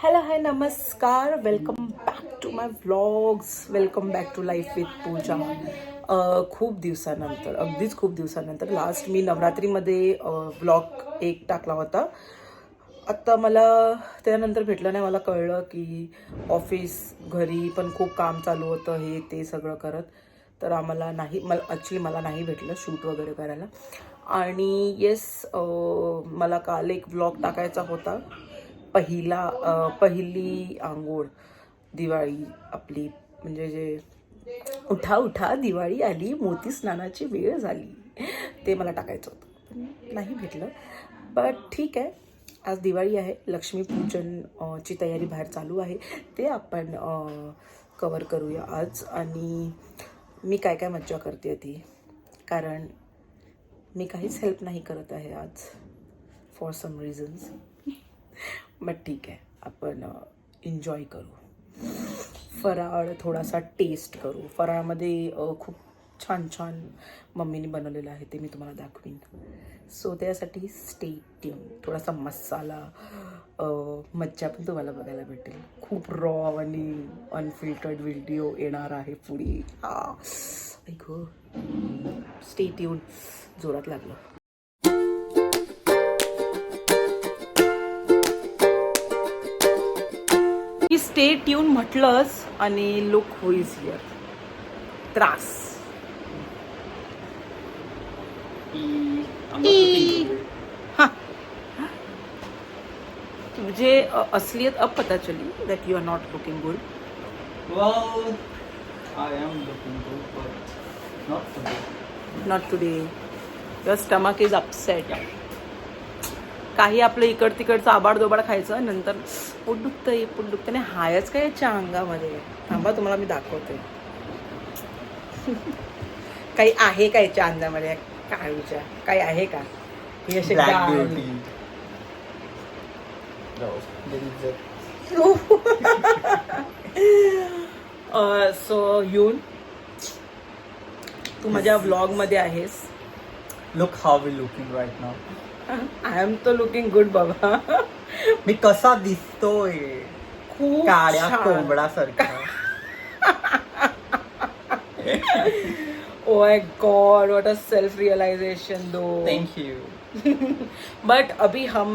Hello hi नमस्कार, welcome back to my vlogs, welcome back to life with Pooja. खूप दिवसानंतर, अगदीच खूप दिवसानंतर, लास्ट मी नवरात्रीमध्ये व्लॉग एक टाकला होता. आत्ता मला त्यानंतर भेटलं नाही. मला कळलं की ऑफिस घरी पण खूप काम चालू होतं, हे ते सगळं करत, तर मला नाही भेटलं शूट वगैरे करायला. आणि येस, मला काल एक व्लॉग टाकायचा होता. पहिली आंघोळ दिवाळी आपली, म्हणजे जे उठा उठा दिवाळी आली, मोती स्नानाची वेळ झाली, ते मला टाकायचं होतं, पण नाही भेटलं. बट ठीक आहे, आज दिवाळी आहे, लक्ष्मीपूजन ची तयारी बाहेर चालू आहे, ते आपण कवर करूया आज. आणि मी काय काय मज्जा करते ती, कारण मी काहीच हेल्प नाही करत आहे आज फॉर सम रिझन्स. बट ठीक आहे, आपण एन्जॉय करू, फराळ थोडासा टेस्ट करू. फराळामध्ये खूप छान छान मम्मीने बनवलेलं आहे, ते मी तुम्हाला दाखवीन. सो त्यासाठी स्टे ट्यून. थोडासा मसाला मज्जा पण तुम्हाला बघायला भेटेल. खूप रॉ आणि अनफिल्टर्ड व्हिडिओ येणार आहे पुढे. ऐक, स्टे ट्यून. जोरात लागलं. स्टे ट्यून म्हटलंच आणि लुक हू इज हिअर. त्रास. तुझे असलियत अब पता चली that you are not looking good. Well, I am looking good, but not today. Not today. Your stomach is upset. काही आपलं इकड तिकडचं आबाडदोबाड खायचं, नंतर पोट दुखतं नाही. हायच काय याच्या अंगामध्ये. थांबा, तुम्हाला मी दाखवते. काही आहे का याच्या अंगामध्ये, काळूच्या काही आहे का? हे असे Black beauty. No, there is a. So येऊन तू माझ्या व्लॉग मध्ये आहेस. Look how we looking right now. I am तो लुकिंग गुड बाबा. मी कसा दिसतोय? खूप काळ्या छान. कोंबडासारखा. Oh my God, what a self-realization though. Thank you. But अभी हम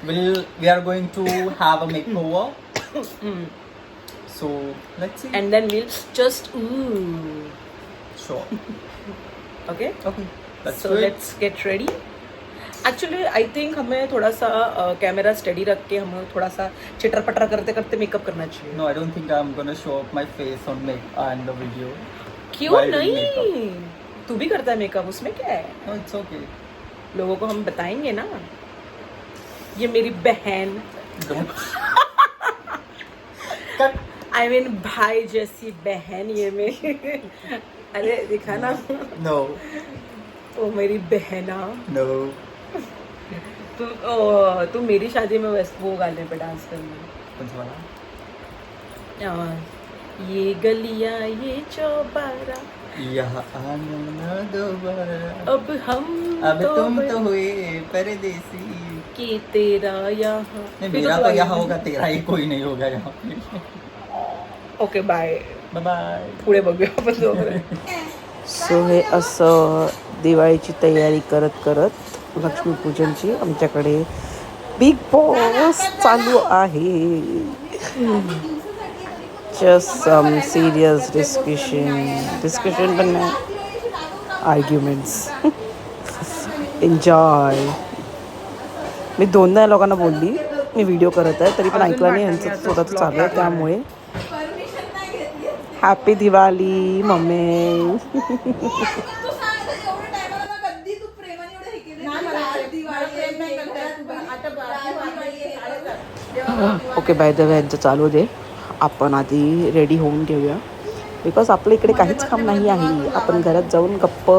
We are going to have a makeover. So let's see. and then we'll just Sure. okay. Okay. Let's So do it. let's get ready. Actually I think हमें थोड़ा सा camera study रख के हमें थोड़ा सा cheater पटर करते करते मेकअप करना चाहिए. No, I don't think I'm gonna show up my face on and the video. क्यों While doing नहीं? तू भी करता है मेकअप, उसमें क्या है? No, it's okay. लोगों को हम बताएंगे ना. ये मेरी बहन, Don't. Cut. आई मीन भाई जैसी बहन, ये मेरी. अरे दिखा ना. No. वो मेरी बहना. No. तू मेरी शादी में वो गाने पे डांस करना. कौन सा वाला? ये गलियां ये चौबारा, यहाँ आना ना दोबारा. अब हम अब तुम तो हुए परदेसी. कि तेरा यहाँ. नहीं, मेरा तो यहाँ होगा, तेरा ही कोई नहीं होगा यहाँ. Okay bye. Bye bye. पुढे बघूया आपण दोघं. सो हे असं दिवाळीची तयारी करत करत लक्ष्मीपूजनची आमच्याकडे बिग बॉस चालू आहे. जस्ट सम सिरियस डिस्कशन पण नाही, आर्ग्युमेंट्स. एन्जॉय. मी दोनदा या लोकांना बोलली मी व्हिडिओ करत आहे, तरी पण ऐकलं नाही. यांचं स्वतःचं चालू आहे, त्यामुळे happy Diwali mummy. Okay, by the way यांचं चालू दे. आपण आधी रेडी होऊन घेऊया, बिकॉज आपल्या इकडे काहीच काम नाही आहे. आपण घरात जाऊन गप्प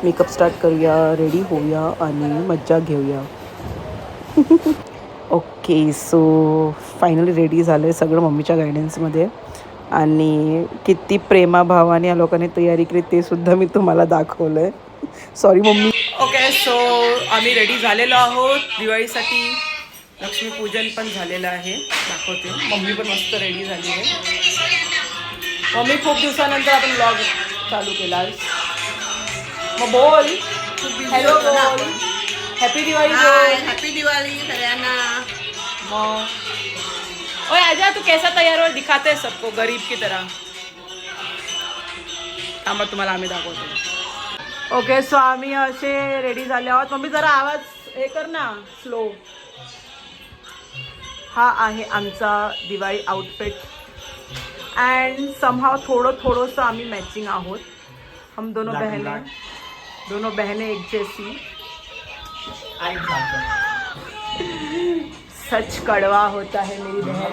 मेकअप स्टार्ट करूया, रेडी होऊया आणि मज्जा घेऊया. ओके, सो फायनली रेडी झालं आहे सगळं मम्मीच्या गायडन्समध्ये. आणि किती प्रेमाभावाने या लोकांनी तयारी केली ते सुद्धा मी तुम्हाला दाखवलं आहे. Sorry mummy. ओके, सो आम्ही रेडी झालेलो आहोत दिवाळीसाठी. लक्ष्मीपूजन पण झालेलं आहे, दाखवते. मम्मी पण मस्त रेडी झाली आहे. मम्मी खूप दिवसानंतर आपण व्लॉग चालू केला. मग बोल, हॅलो बोल, हॅपी दिवाळी बोल. हॅपी दिवाळी सगळ्यांना. मग ओए आजा, तू कैसा तयार हो, दिखाते हैं सबको गरीब की तरह. थांबा, तुम्हाला आम्ही दाखवतो. ओके, सो आम्ही असे रेडी झाले आहोत. मम्मी जरा आवाज हे कर ना स्लो. हा आहे आमचा दिवाळी आउटफिट अँड समहाव थोडंसं आम्ही मॅचिंग आहोत. हम दोनों बहनें एक जैसी. सच कड़वा होता है मेरी बहन.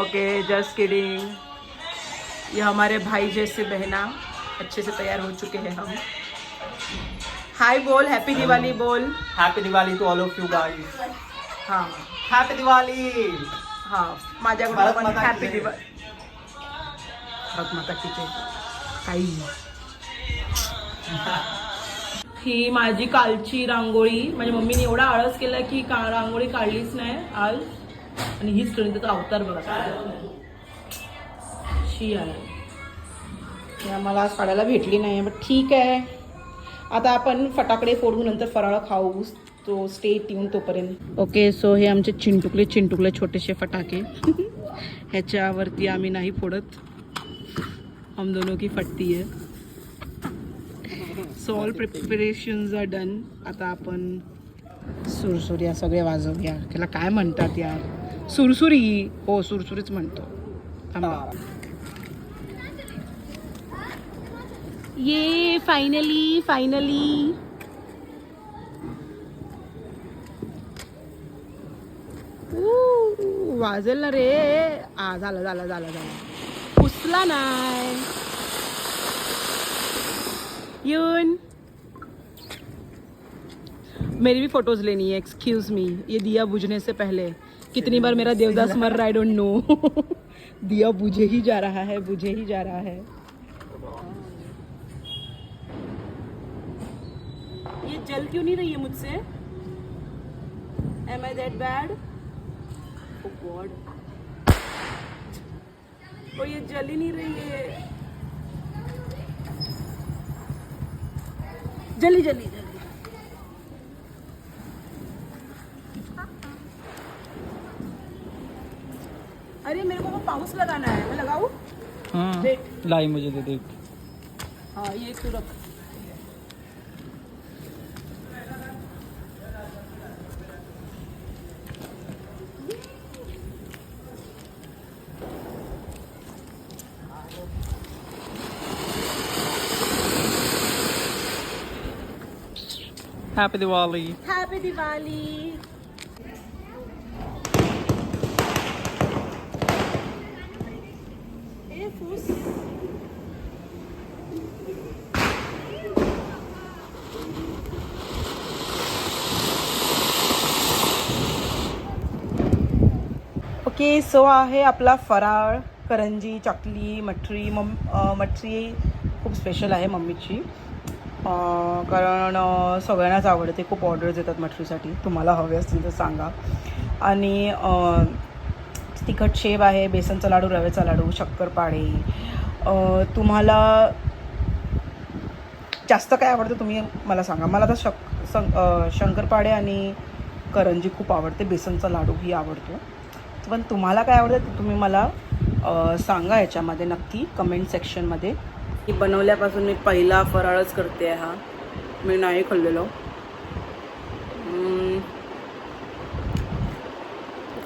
Okay, just kidding. ये हमारे भाई जैसे बहना अच्छे से तैयार हो चुके हैं हम. हाय बोल, हैप्पी दिवाली बोल. Happy Diwali to all of you guys. हां हॅपी दिवाळी. हां, माझ्याकडून पण हॅपी दिवाळी. भारत माता की जय. काही ही माझी कालची रांगोळी. माझ्या मम्मीने एवढा आळस केला की रांगोळी काढलीच नाही आज. आणि हीच ट्रेन त्याचा अवतार बघा शी आहे. आम्हाला आज काढायला भेटली नाही, बट ठीक आहे. आता आपण फटाकडे फोडू, नंतर फराळ खाऊ. तो स्टे ट्यून तोपर्यंत. ओके, सो हे आमचे चिंटुकले छोटेसे फटाके. ह्याच्यावरती आम्ही नाही फोडत, हम दोनों की फटती है. So all preparations are done. आता आपण सुरसुऱ्या सगळे वाजवूया. त्याला काय म्हणतात यार, सुरसुरी. हो, सुरसुरीच म्हणतो. ये फायनली वाजेल ना रे. झालं पुसला नाही. यून मेरी भी फोटोज लेनी है, एक्सक्यूज मी. ये दिया बुझने से पहले कितनी बार मेरा देवदास मर रहा, आई डोंट नो. दिया बुझे ही जा रहा है. ये जल क्यों नहीं रही है मुझसे? Am I that bad? Oh God. Oh, ये जल ही नहीं रही है. जल्दी. अरे मेरे को वो पाउच लगाना है, मैं लगाऊं? हाँ, देख. लाई मुझे दे दे. हाँ, ये तू रख. हॅपी दिवाळी. हॅपी दिवाळी. ए फूस. ओके, सो आहे आपला फराळ. करंजी, चकली, मठरी. मठरी खूप स्पेशल आहे मम्मीची, कारण सगळ्यांनाच आवडते. खूप ऑर्डर्स येतात मठरीसाठी. तुम्हाला हवे असतील तर सांगा. आणि तिखट शेव आहे, बेसनचा लाडू, रव्याचा लाडू, शक्करपाळे. तुम्हाला जास्त काय आवडतं तुम्ही मला सांगा. मला तर शंकरपाळे आणि करंजी खूप आवडते. बेसनचा लाडूही आवडतो. पण तुम्हाला काय आवडतं ते तुम्ही मला सांगा याच्यामध्ये नक्की कमेंट सेक्शनमध्ये. ही बनवल्यापासून मी पहिला फराळच करते आहे. हा मी नाही खाल्लेलो,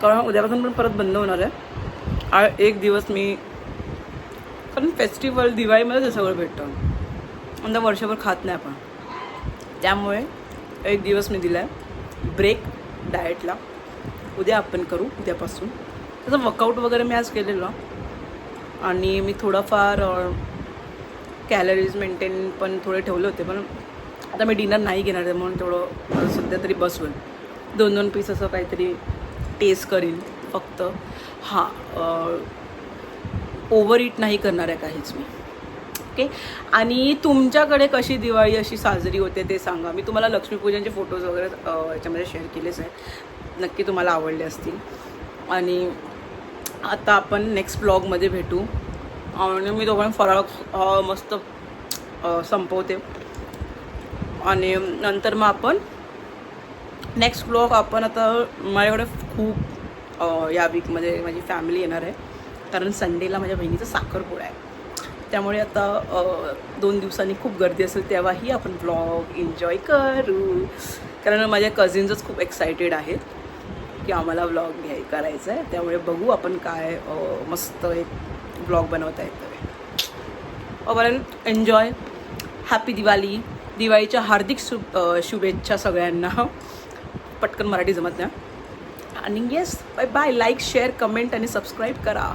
कारण उद्यापासून पण परत बंद होणार आहे. एक दिवस मी, कारण फेस्टिवल दिवाळीमध्ये ते सगळं भेटतं, नंतर वर्षभर खात नाही आपण. त्यामुळे एक दिवस मी दिला आहे ब्रेक डाएटला. उद्या आपण करू, उद्यापासून. त्याचं वर्कआउट वगैरे मी आज केलेलं, आणि मी थोडंफार कॅलरीज मेंटेन पण थोडे ठेवले होते. पण आता मी डिनर नाही घेणार आहे, म्हणून थोडं सध्या तरी बसवेल. 2-2 पीस असं काहीतरी टेस्ट करीन फक्त. हां, ओव्हर ईट नाही करणार आहे काहीच मी. ओके. आणि तुमच्याकडे कशी दिवाळी अशी साजरी होते ते सांगा. मी तुम्हाला लक्ष्मीपूजनचे फोटोज वगैरे याच्यामध्ये शेअर केलेच आहे, नक्की तुम्हाला आवडले असतील. आणि आता आपण नेक्स्ट ब्लॉगमध्ये भेटू. आणि मी दोघांना फराळ मस्त संपवते आणि नंतर मग आपण नेक्स्ट ब्लॉग आपण आता माझ्याकडे खूप या वीकमध्ये माझी फॅमिली येणार आहे, कारण संडेला माझ्या बहिणीचा साखरपुडा आहे. त्यामुळे आता 2 दिवसांनी खूप गर्दी असेल, तेव्हाही आपण ब्लॉग एन्जॉय करू, कारण माझ्या कझिन्सच खूप एक्सायटेड आहेत की आम्हाला ब्लॉग करायचा आहे. त्यामुळे बघू आपण काय मस्त एक ब्लॉग बनवता येतो. पर्यंत एन्जॉय. हॅपी दिवाळी. दिवाळीच्या हार्दिक शुभेच्छा सगळ्यांना. पटकन मराठी जमत नाही. आणि yes, bye bye. Like, share, comment आणि सबस्क्राईब करा.